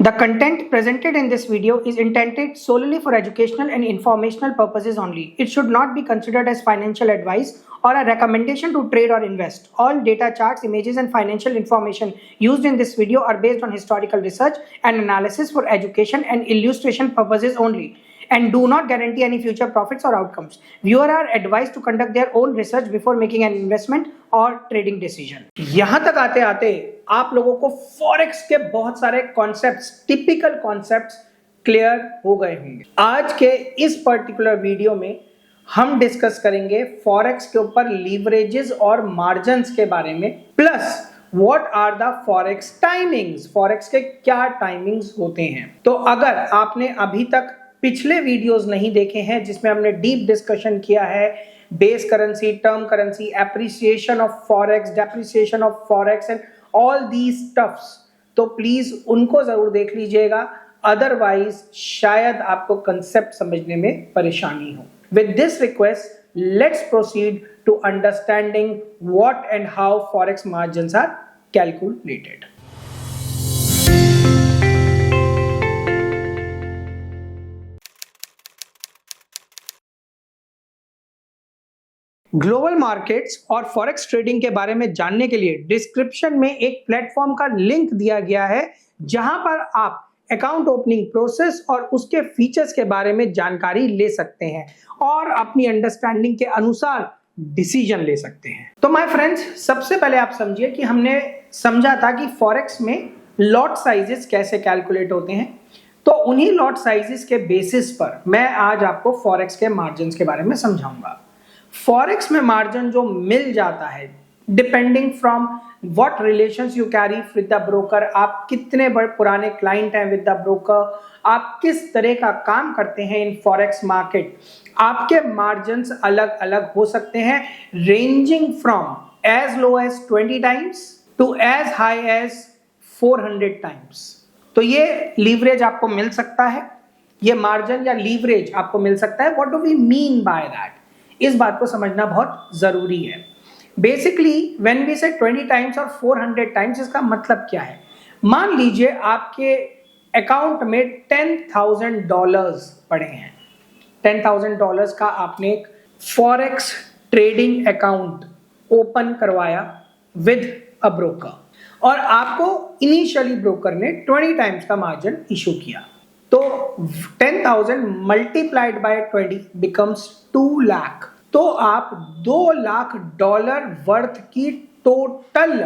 The content presented in this video is intended solely for educational and informational purposes only. It should not be considered as financial advice or a recommendation to trade or invest. All data, charts, images, and financial information used in this video are based on historical research and analysis for education and illustration purposes only, and do not guarantee any future profits or outcomes. Viewers are advised to conduct their own research before making an investment or trading decision. यहां तक आते आते आप लोगों को forex के बहुत सारे कॉन्सेप्ट्स, टिपिकल कॉन्सेप्ट्स क्लियर हो गए होंगे। आज के इस पर्टिकुलर वीडियो में हम डिस्कस करेंगे फॉरेक्स के ऊपर लीवरेजेस और मार्जिन्स के बारे में, plus what are the forex timings, forex के क्या टाइमिंग्स होते हैं। तो अगर आपने अभी तक पिछले वीडियोस नहीं देखे हैं जिसमें हमने डीप डिस्कशन किया है base currency, term currency, appreciation of forex, depreciation of forex and all these stuffs, तो प्लीज उनको जरूर देख लीजिएगा, अदरवाइज शायद आपको कंसेप्ट समझने में परेशानी हो। With this request, let's proceed to understanding what and how forex margins are calculated. Global markets और फॉरेक्स ट्रेडिंग के बारे में जानने के लिए डिस्क्रिप्शन में एक प्लेटफॉर्म का लिंक दिया गया है जहां पर आप अकाउंट ओपनिंग प्रोसेस और उसके फीचर्स के बारे में जानकारी ले सकते हैं और अपनी अंडरस्टैंडिंग के अनुसार डिसीजन ले सकते हैं। तो माय फ्रेंड्स, सबसे पहले आप समझिए कि हमने समझा था कि फॉरेक्स में लॉट साइजेस कैसे कैलकुलेट होते हैं। तो उन्हीं लॉट साइजेस के बेसिस पर मैं आज आपको फॉरेक्स के मार्जिन के बारे में समझाऊंगा। फॉरेक्स में मार्जिन जो मिल जाता है depending from what relations you carry with the broker, आप कितने बड़े पुराने क्लाइंट हैं विद द ब्रोकर, आप किस तरह का काम करते हैं इन फॉरेक्स मार्केट, आपके मार्जिन्स अलग अलग हो सकते हैं, ranging from as low as 20 times to as high as 400 times. तो ये लीवरेज आपको मिल सकता है, ये मार्जिन या लीवरेज आपको मिल सकता है। What do we mean by that, इस बात को समझना बहुत जरूरी है। बेसिकली व्हेन वी से 20 टाइम्स और 400 टाइम्स, इसका मतलब क्या है। मान लीजिए आपके अकाउंट में $10,000 पड़े हैं, $10,000 का आपने एक फॉरेक्स ट्रेडिंग अकाउंट ओपन करवाया विद अ ब्रोकर और आपको इनिशियली ब्रोकर ने 20 टाइम्स का मार्जिन इशू किया। तो 10,000 मल्टीप्लाइड बाय 20 बिकम्स 2 लाख। तो आप $2 लाख वर्थ की टोटल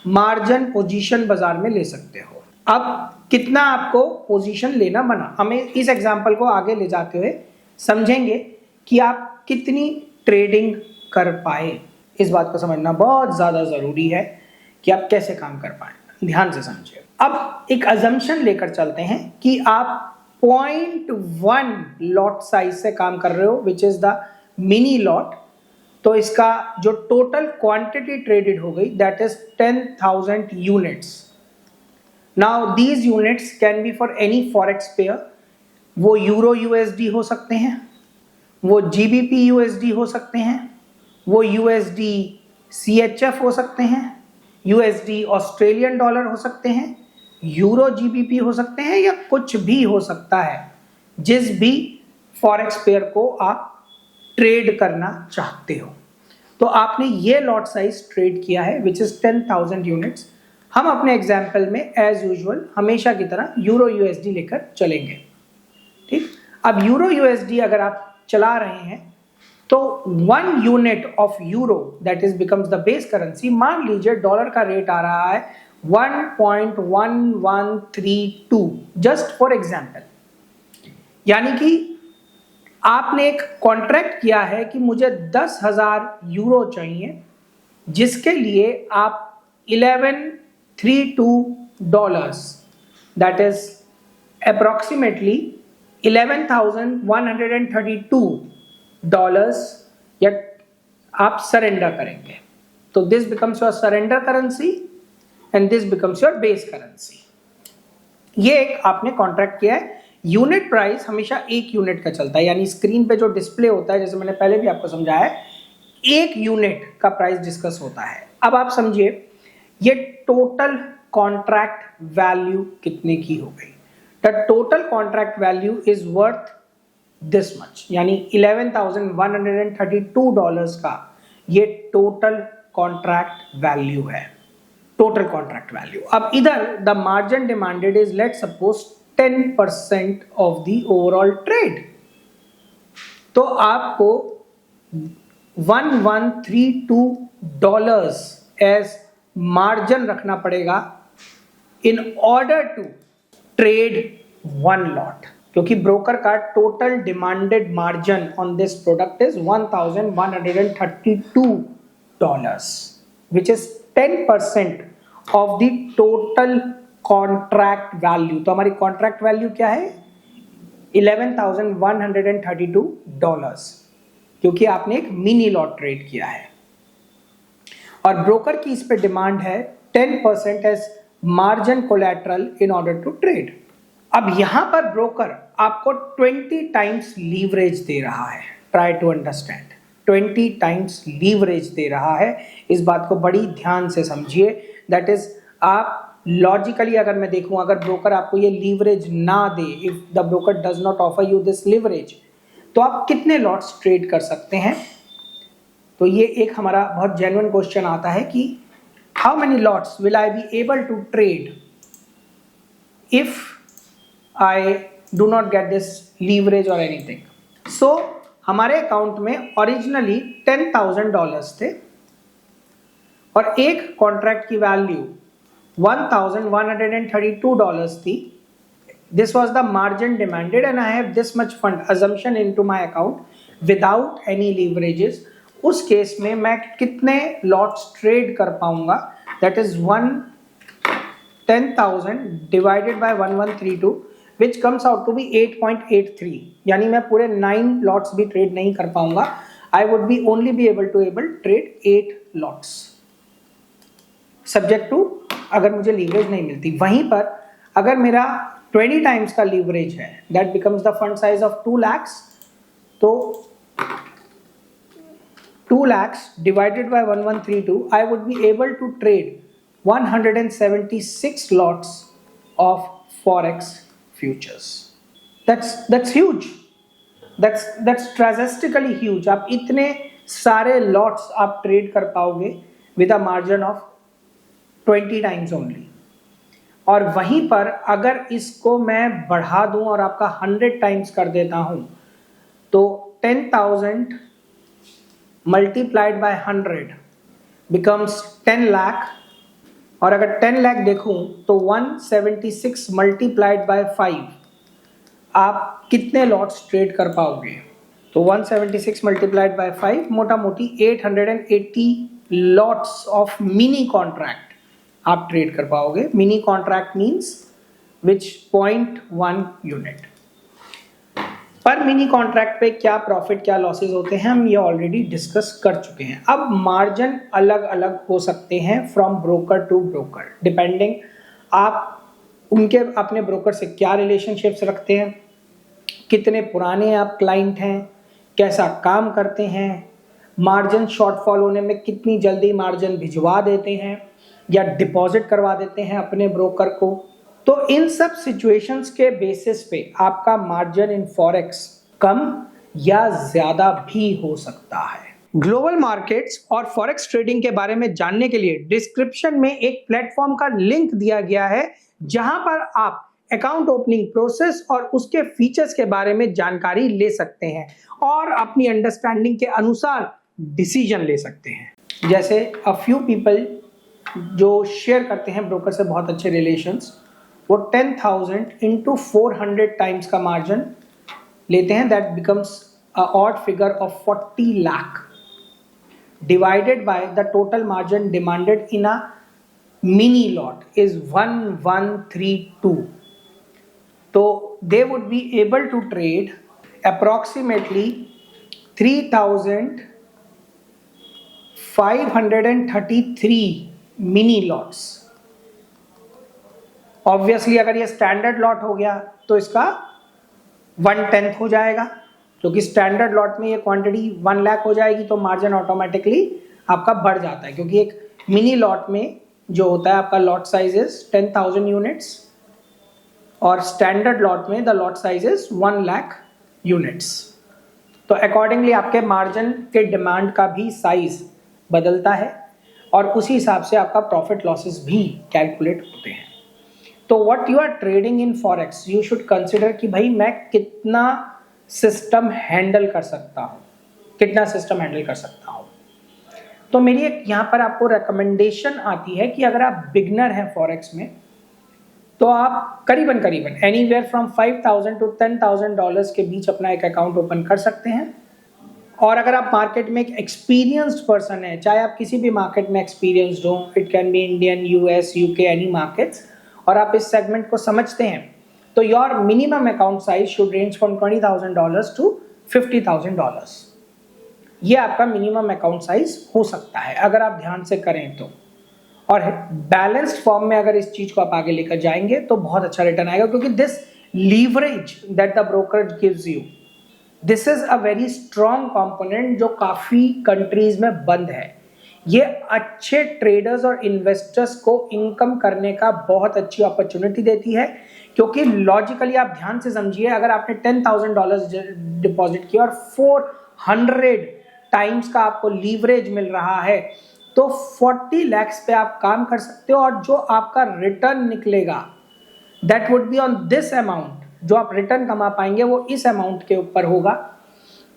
मार्जिन पोजीशन बाजार में ले सकते हो। अब कितना आपको पोजीशन लेना बना, हमें इस एग्जांपल को आगे ले जाते हुए समझेंगे कि आप कितनी ट्रेडिंग कर पाए। इस बात को समझना बहुत ज्यादा जरूरी है कि आप कैसे काम कर पाए। ध्यान से समझिए। अब एक अजम्पशन लेकर चलते हैं कि आप 0.1 लॉट साइज से काम कर रहे हो, which is the mini lot. तो इसका जो टोटल क्वांटिटी ट्रेडेड हो गई that is 10,000 units. Now these units can be for any forex pair. वो यूरो यूएसडी हो सकते हैं, वो जीबीपी यूएसडी हो सकते हैं, वो यूएसडी सीएचएफ हो सकते हैं, यूएसडी ऑस्ट्रेलियन डॉलर हो सकते हैं, यूरो जीबीपी हो सकते हैं, या कुछ भी हो सकता है जिस भी फॉरेक्स पेयर को आप ट्रेड करना चाहते हो। तो आपने ये लॉट साइज ट्रेड किया है विच इज 10,000 यूनिट्स। हम अपने एग्जाम्पल में एज यूजुअल हमेशा की तरह यूरो यूएसडी लेकर चलेंगे। ठीक, अब यूरो यूएसडी अगर आप चला रहे हैं तो 1 unit of euro that is becomes the base currency. मान लीजिए डॉलर का रेट आ रहा है 1.1132, जस्ट फॉर एग्जाम्पल। यानी कि आपने एक कॉन्ट्रैक्ट किया है कि मुझे 10,000 यूरो चाहिए, जिसके लिए आप $1132 दैट इज अप्रोक्सीमेटली $11,132 या आप सरेंडर करेंगे। तो this becomes your surrender currency and this becomes your base currency. ये एक आपने कॉन्ट्रैक्ट किया है। यूनिट प्राइस हमेशा 1 यूनिट का चलता है, यानी स्क्रीन पे जो डिस्प्ले होता है, जैसे मैंने पहले भी आपको समझाया है, 1 यूनिट का प्राइस डिस्कस होता है। अब आप समझिए ये टोटल कॉन्ट्रैक्ट वैल्यू कितने की हो गई? The total contract value is worth this much, यानी $11,132 का ये टोटल कॉन्ट्रैक्ट वैल्यू है, टोटल कॉन्ट्रैक्ट वैल्यू। अब इधर the margin demanded is let suppose 10% of the overall trade, तो आपको $1132 एज मार्जिन रखना पड़ेगा in order to trade one lot, क्योंकि ब्रोकर का total demanded margin on this product is $1132, which is 10% of the total contract value. तो हमारी contract value क्या है? $11,132, क्योंकि आपने एक मिनी लॉट ट्रेड किया है और ब्रोकर की इस पे डिमांड है 10% as margin collateral in order to trade. अब यहां पर ब्रोकर आपको 20 टाइम्स लीवरेज दे रहा है। Try to understand, 20 times leverage दे रहा है। इस बात को बड़ी ध्यान से समझिए। दैट इज, आप लॉजिकली अगर मैं देखूं, अगर ब्रोकर आपको ये लीवरेज ना दे, if the broker does not offer you this leverage, तो आप कितने लॉट्स ट्रेड कर सकते हैं? तो ये एक हमारा बहुत जेन्युइन क्वेश्चन आता है कि how many lots will I be able to trade if I do not get this leverage और एनीथिंग। सो हमारे अकाउंट में ओरिजिनली $10,000 थे और एक कॉन्ट्रैक्ट की वैल्यू $1,132 थी। This was the margin demanded and I have this much fund assumption into my account without any leverages. उस case में मैं कितने लॉट्स ट्रेड कर पाऊंगा? That is 10,000 divided by 1132 which comes out to be 8.83, यानी मैं पूरे 9 लॉट्स भी ट्रेड नहीं कर पाऊंगा। I would be only be able to trade 8 lots subject to अगर मुझे लीवरेज नहीं मिलती। वहीं पर अगर मेरा 20 टाइम्स का लीवरेज है, that becomes the fund size of 2 lakhs, तो 2 lakhs divided by 1132, I would be able to trade 176 lots of forex futures. That's huge. That's drastically huge. आप इतने सारे lots आप ट्रेड कर पाओगे with a margin of 20 times only। और वहीं पर अगर इसको मैं बढ़ा दूं और आपका 100 टाइम्स कर देता हूं, तो 10,000 मल्टीप्लाइड बाय 100 बिकम्स 10 लाख। और अगर 10 लाख देखूं तो 176 मल्टीप्लाइड बाय 5, आप कितने लॉट्स ट्रेड कर पाओगे? तो 176 मल्टीप्लाइड बाय 5 मोटा मोटी 880 लॉट्स ऑफ मिनी कॉन्ट्रैक्ट आप ट्रेड कर पाओगे। मिनी कॉन्ट्रैक्ट मींस विच 0.1 यूनिट। पर मिनी कॉन्ट्रैक्ट पे क्या प्रॉफिट क्या लॉसेस होते हैं हम ये ऑलरेडी डिस्कस कर चुके हैं। अब मार्जिन अलग अलग हो सकते हैं from broker to broker, depending आप उनके अपने ब्रोकर से क्या रिलेशनशिप्स रखते हैं, कितने पुराने आप क्लाइंट हैं, कैसा काम करते हैं, मार्जिन शॉर्टफॉल होने में कितनी जल्दी मार्जिन भिजवा देते हैं या डिपॉजिट करवा देते हैं अपने ब्रोकर को। तो इन सब सिचुएशंस के बेसिस पे आपका मार्जिन इन फॉरेक्स कम या ज्यादा भी हो सकता है। ग्लोबल मार्केट्स और फॉरेक्स ट्रेडिंग के बारे में जानने के लिए डिस्क्रिप्शन में एक प्लेटफॉर्म का लिंक दिया गया है, जहां पर आप अकाउंट ओपनिंग प्रोसेस और उसके फीचर्स के बारे में जानकारी ले सकते हैं और अपनी अंडरस्टैंडिंग के अनुसार डिसीजन ले सकते हैं। जैसे अ फ्यू पीपल जो शेयर करते हैं ब्रोकर से बहुत अच्छे रिलेशंस, वो 10,000 into 400 टाइम्स का मार्जिन लेते हैं। That becomes a odd figure of 40 lakh divided by the total margin demanded in a mini lot is 1132। तो they would be able to trade approximately 3,533 mini lots. Obviously अगर ये standard lot हो गया तो इसका 1/10 हो जाएगा, क्योंकि स्टैंडर्ड लॉट में ये क्वांटिटी 1 लाख हो जाएगी, तो मार्जिन ऑटोमेटिकली आपका बढ़ जाता है, क्योंकि एक मिनी लॉट में जो होता है आपका लॉट साइज इज 10,000 यूनिट्स और स्टैंडर्ड लॉट में the lot size is 1 lakh units. तो अकॉर्डिंगली आपके मार्जिन के डिमांड का भी साइज बदलता है और उसी हिसाब से आपका प्रॉफिट लॉसेस भी कैलकुलेट होते हैं। तो what you are trading in forex you should consider कि भाई मैं कितना सिस्टम हैंडल कर सकता हूँ, कितना सिस्टम हैंडल कर सकता हूँ। तो मेरी एक यहाँ पर आपको रिकमेंडेशन आती है कि अगर आप बिगनर हैं फॉरेक्स में तो आप करीबन एनीवेयर फ्रॉम 5,000 to 10,000 डॉलर्स के बीच अपना एक अकाउंट ओपन कर सकते हैं। और अगर आप मार्केट में एक एक्सपीरियंस्ड पर्सन है, चाहे आप किसी भी मार्केट में एक्सपीरियंस्ड हो, it can be Indian, US, UK, any markets, और आप इस सेगमेंट को समझते हैं, तो your minimum account size should range from $20,000 to $50,000। ये आपका मिनिमम अकाउंट साइज हो सकता है अगर आप ध्यान से करें तो। और बैलेंस्ड फॉर्म में अगर इस चीज को आप आगे लेकर जाएंगे तो बहुत अच्छा रिटर्न आएगा, क्योंकि this leverage that the brokerage gives you, this is a very strong component जो काफी कंट्रीज में बंद है। ये अच्छे ट्रेडर्स और इन्वेस्टर्स को इनकम करने का बहुत अच्छी अपॉर्चुनिटी देती है, क्योंकि लॉजिकली आप ध्यान से समझिए, अगर आपने $10,000 डिपॉजिट किया और 400 टाइम्स का आपको लीवरेज मिल रहा है, तो 40 lakhs पे आप काम कर सकते हो और जो आपका रिटर्न निकलेगा that would be on this amount, जो आप रिटर्न कमा पाएंगे वो इस अमाउंट के ऊपर होगा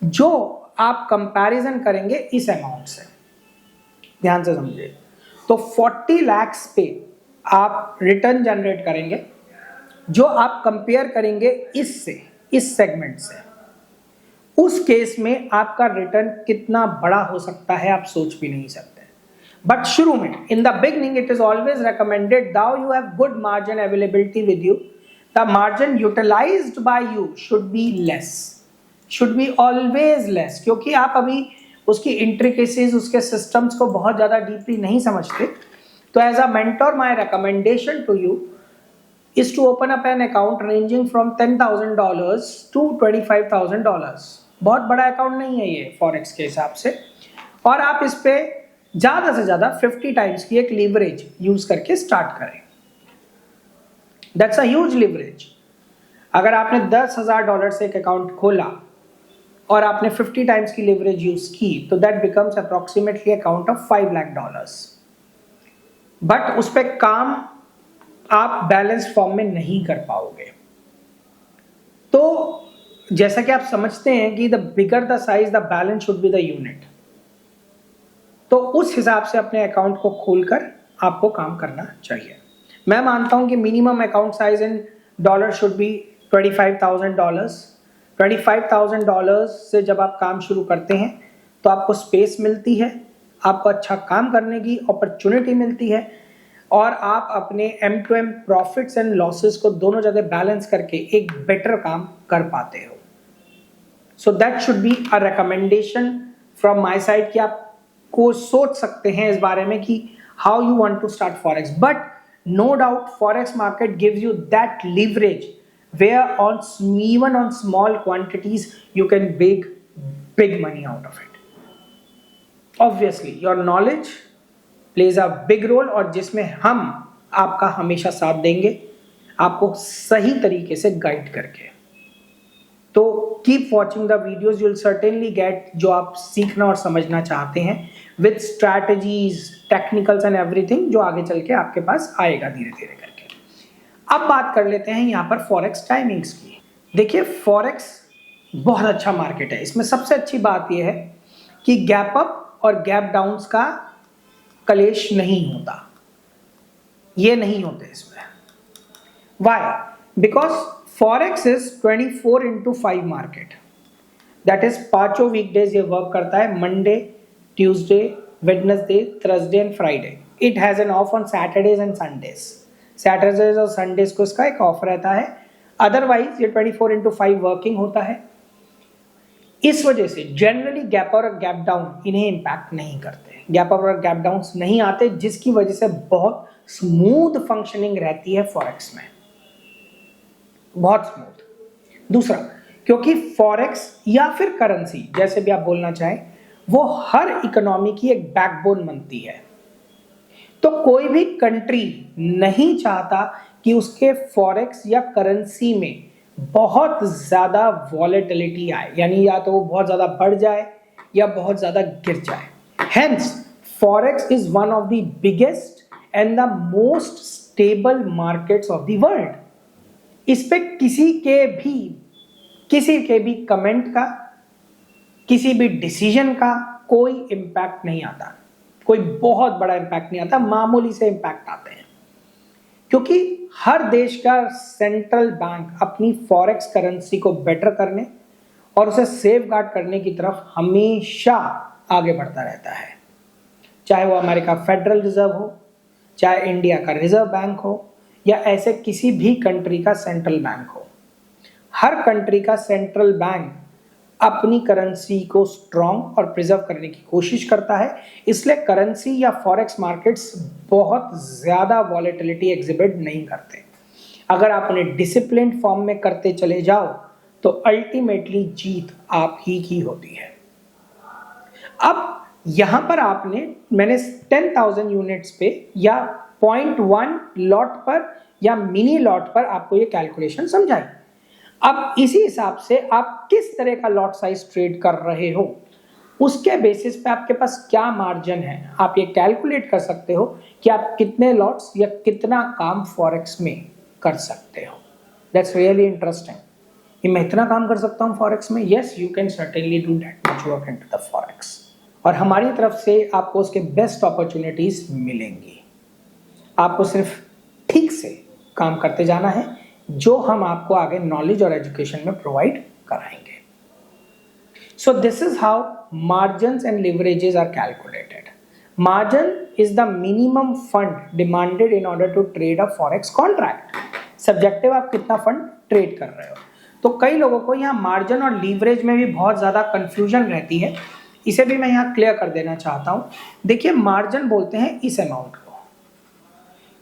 जो आप कंपैरिजन करेंगे इस अमाउंट से। ध्यान से समझिए, तो 40 lakhs पे आप रिटर्न जनरेट करेंगे जो आप कंपेयर करेंगे इससे, इस सेगमेंट से। उस केस में आपका रिटर्न कितना बड़ा हो सकता है आप सोच भी नहीं सकते। बट शुरू में, in the beginning, it is always recommended though you have good margin availability with you, the margin utilised by you should be less, should be always less, क्योंकि आप अभी उसकी इंट्रिकेसीज, उसके सिस्टम्स को बहुत ज्यादा डीपली नहीं समझते। तो as a mentor my recommendation to you is to open up an account ranging from $10,000 to $25,000। बहुत बड़ा अकाउंट नहीं है ये फॉरेक्स के हिसाब से, और आप इस पे ज्यादा से ज्यादा 50 टाइम्स की एक लीवरेज यूज करके स्टार्ट करें। That's a huge leverage. अगर आपने $10,000 से एक अकाउंट खोला और आपने 50 टाइम्स की लीवरेज यूज की, तो that becomes approximately account of $5 lakh. But उस पर काम आप बैलेंस फॉर्म में नहीं कर पाओगे। तो जैसा कि आप समझते हैं कि the bigger the size the balance should be the unit, तो उस हिसाब से अपने अकाउंट को खोलकर आपको काम करना चाहिए। मैं मानता हूं कि minimum account size in dollar should be $25,000। $25,000 से जब आप काम शुरू करते हैं तो आपको स्पेस मिलती है, आपको अच्छा काम करने की अपॉर्चुनिटी मिलती है, और आप अपने M2M प्रॉफिट्स एंड लॉसेस को दोनों जगह बैलेंस करके एक बेटर काम कर पाते हो। So that should be a recommendation from my side कि आप को सोच सकते हैं इस बारे में कि how you want to start forex. But no doubt forex market gives you that leverage where on even on small quantities you can make big money out of it. Obviously your knowledge plays a big role, और जिसमें हम आपका हमेशा साथ देंगे, आपको सही तरीके से गाइड करके। तो keep watching the videos, you will certainly get जो आप सीखना और समझना चाहते हैं with strategies, technicals and everything, जो आगे चल के आपके पास आएगा धीरे धीरे करके। अब बात कर लेते हैं यहाँ पर फॉरेक्स टाइमिंग्स की। देखिए, फॉरेक्स बहुत अच्छा मार्केट है। इसमें सबसे अच्छी बात यह है कि गैप अप और गैप डाउन्स का कलेश नहीं होता, ये नहीं होते इसमें। Why? Because Forex is 24/5 market, that is 5 weekdays ये वर्क करता है, Monday, Tuesday, Wednesday, Thursday and Friday. It has an of on Saturdays and Sundays. Saturdays और संडेज को इसका एक ऑफ रहता है, अदरवाइज ये 24/5 वर्किंग होता है। इस वजह से जनरली गैप अप और गैप डाउन इन्हें इंपैक्ट नहीं करते, गैप अप और गैप डाउन नहीं आते, जिसकी वजह से बहुत स्मूथ फंक्शनिंग रहती है फॉरेक्स में, बहुत स्मूथ। दूसरा, क्योंकि फॉरेक्स या फिर करेंसी, जैसे भी आप बोलना चाहें, वो हर इकोनॉमी की एक बैकबोन बनती है। तो कोई भी कंट्री नहीं चाहता कि उसके फॉरेक्स या करेंसी में बहुत ज्यादा वॉलेटिलिटी आए, यानी या तो वो बहुत ज्यादा बढ़ जाए या बहुत ज्यादा गिर जाए। Hence forex is one of the biggest and the most stable markets of the world. इस पे किसी के भी कमेंट का, किसी भी डिसीजन का कोई इंपैक्ट नहीं आता, कोई बहुत बड़ा इंपैक्ट नहीं आता, मामूली से इंपैक्ट आते हैं, क्योंकि हर देश का सेंट्रल बैंक अपनी फॉरेक्स करेंसी को बेटर करने और उसे सेफगार्ड करने की तरफ हमेशा आगे बढ़ता रहता है। चाहे वो अमेरिका फेडरल रिजर्व हो, चाहे इंडिया का रिजर्व बैंक हो, या ऐसे किसी भी कंट्री का सेंट्रल बैंक हो, हर कंट्री का सेंट्रल बैंक अपनी करेंसी को स्ट्रॉन्ग और प्रिजर्व करने की कोशिश करता है। इसलिए करेंसी या फॉरेक्स मार्केट्स बहुत ज्यादा वॉलेटिलिटी एग्जिबिट नहीं करते। अगर आप उन्हें डिसिप्लिन फॉर्म में करते चले जाओ तो अल्टीमेटली जीत आप ही की होती है। अब यहां पर मैंने 10,000 यूनिट्स पे या 0.1 लॉट पर या मिनी लॉट पर आपको ये कैलकुलेशन समझाई। अब इसी हिसाब से आप किस तरह का लॉट साइज ट्रेड कर रहे हो, उसके बेसिस पे आपके पास क्या मार्जिन है, आप ये कैलकुलेट कर सकते हो कि आप कितने लॉट्स या कितना काम फॉरेक्स में कर सकते हो। That's really interesting. मैं इतना काम कर सकता हूँ फॉरेक्स में? Yes, you can certainly do that much work into the forex, और हमारी तरफ से आपको उसके बेस्ट अपॉर्चुनिटीज मिलेंगी। आपको सिर्फ ठीक से काम करते जाना है, जो हम आपको आगे नॉलेज और एजुकेशन में प्रोवाइड कराएंगे। So this is how margins and leverages are calculated. Margin is the minimum fund demanded in order to trade a forex contract. Subjective, आप कितना फंड ट्रेड कर रहे हो। तो कई लोगों को यहाँ मार्जिन और लीवरेज में भी बहुत ज्यादा कंफ्यूजन रहती है, इसे भी मैं यहाँ क्लियर कर देना चाहता हूँ। देखिए, मार्जिन बोलते हैं इस अमाउंट को,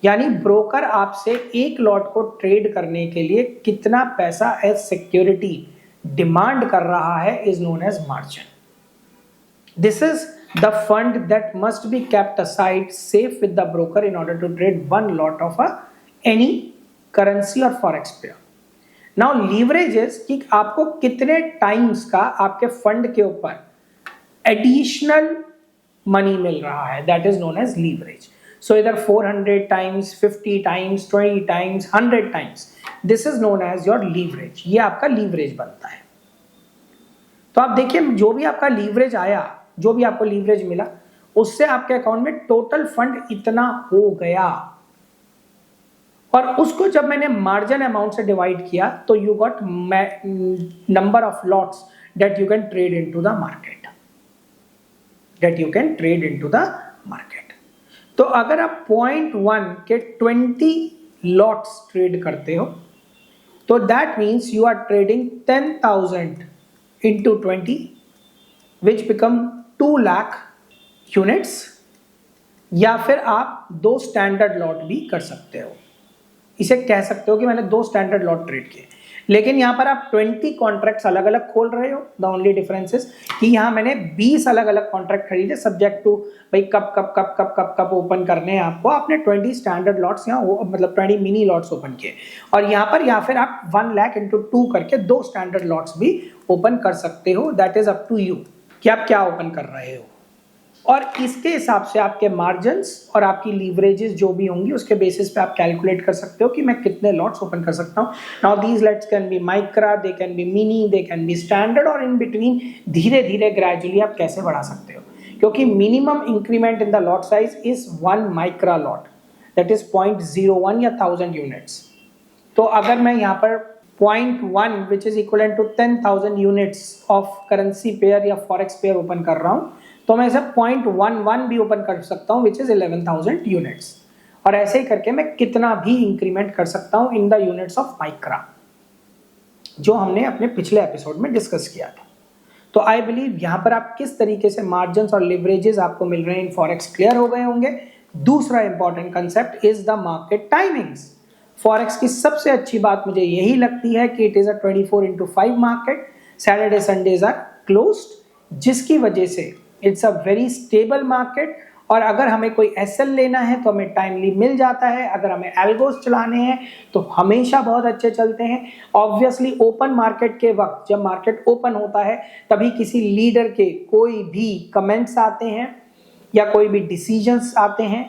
यानी ब्रोकर आपसे एक लॉट को ट्रेड करने के लिए कितना पैसा एज सिक्योरिटी डिमांड कर रहा है is known as margin. This is the fund that must be kept aside safe with the broker in order to trade one lot of any currency और फॉरेक्स पेयर। नाउ लीवरेजेस कि आपको कितने times का आपके fund के ऊपर additional money मिल रहा है, that is known as leverage. So either 400 times, 50 times, 20 times, 100 times. This is known as your leverage. ये आपका लीवरेज बनता है। तो आप देखिए, जो भी आपका लीवरेज आया, जो भी आपको लीवरेज मिला, उससे आपके अकाउंट में टोटल फंड इतना हो गया, और उसको जब मैंने मार्जिन अमाउंट से डिवाइड किया तो you got number of lots that you can trade into the market, तो अगर आप 0.1 के 20 लॉट्स ट्रेड करते हो तो that means you are trading 10,000 into 20 which become 2 lakh units, या फिर आप 2 स्टैंडर्ड लॉट भी कर सकते हो। इसे कह सकते हो कि मैंने 2 स्टैंडर्ड लॉट ट्रेड किए, लेकिन यहां पर आप 20 कॉन्ट्रैक्ट्स अलग अलग खोल रहे हो। द ओनली डिफरेंस इज कि यहां मैंने 20 अलग अलग कॉन्ट्रैक्ट खरीदे, सब्जेक्ट टू भाई कब ओपन करने हैं आपको। आपने 20 स्टैंडर्ड लॉट्स यहाँ मतलब 20 मिनी लॉट्स ओपन किए, और यहाँ पर या फिर आप 1 लाख इंटू 2 करके 2 स्टैंडर्ड लॉट्स भी ओपन कर सकते हो। That is up to you कि आप क्या ओपन कर रहे हो, और इसके हिसाब से आपके मार्जिन्स और आपकी लीवरेजेस जो भी होंगी उसके बेसिस पे आप कैलकुलेट कर सकते हो कि मैं कितने लॉट्स ओपन कर सकता हूं। Now these lots can be Micra, they can be mini, they can be standard, और इन बिटवीन धीरे धीरे ग्रेजुअली आप कैसे बढ़ा सकते हो, क्योंकि minimum increment in the lot size is 1 Micra lot, that is 0.01 या 1000 यूनिट्स। तो अगर मैं यहाँ पर 0.1 which is equal to 10,000 units of currency pair या फॉरेक्स पेयर ओपन कर रहा हूं, तो मैं इसे 0.11 भी ओपन कर सकता हूं विच इज 11,000 यूनिट्स, और ऐसे ही करके मैं कितना भी इंक्रीमेंट कर सकता हूं in the units of Micra, जो हमने अपने पिछले एपिसोड में डिस्कस किया था। तो आई बिलीव यहां पर आप किस तरीके से मार्जिन्स और लिवरेजेस आपको मिल रहे हैं इन फॉरेक्स क्लियर हो गए होंगे। दूसरा important concept is the market timings. Forex की सबसे अच्छी बात मुझे यही लगती है कि it is a 24/5 market, Saturday Sundays are closed, जिसकी वजह से it's a very stable market, और अगर हमें कोई एसएल लेना है तो हमें टाइमली मिल जाता है, अगर हमें एल्गोस चलाने हैं तो हमेशा बहुत अच्छे चलते हैं। ऑब्वियसली ओपन मार्केट के वक्त, जब मार्केट ओपन होता है, तभी किसी लीडर के कोई भी कमेंट्स आते हैं या कोई भी डिसीजंस आते हैं,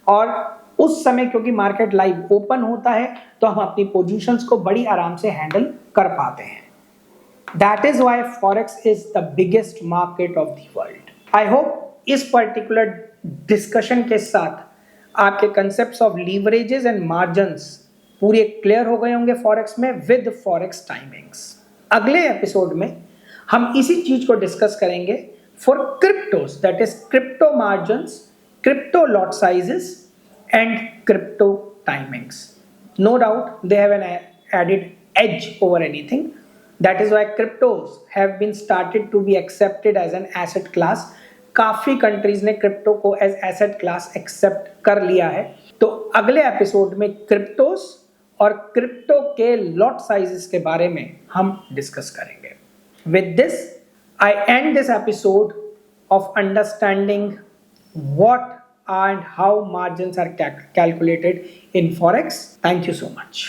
और उस समय क्योंकि मार्केट लाइव ओपन होता है तो हम अपनी पोजीशंस को बड़ी आराम से हैंडल कर पाते हैं। That is why forex is the biggest market of the world. I hope इस पर्टिकुलर डिस्कशन के साथ आपके concepts of leverages and margins पूरे क्लियर हो गए होंगे फॉरेक्स में विद फॉरेक्स टाइमिंग्स। अगले एपिसोड में हम इसी चीज को डिस्कस करेंगे for cryptos, that is crypto margins, crypto lot sizes and crypto timings. No doubt they have an added edge over anything. That is why cryptos have been started to be accepted as an asset class. काफी countries ने crypto को as asset class accept कर लिया है। तो अगले episode में क्रिप्टोस और क्रिप्टो के लॉट साइजेस के बारे में हम डिस्कस करेंगे। With this I and this episode of understanding what and how margins are calculated in forex. Thank you so much.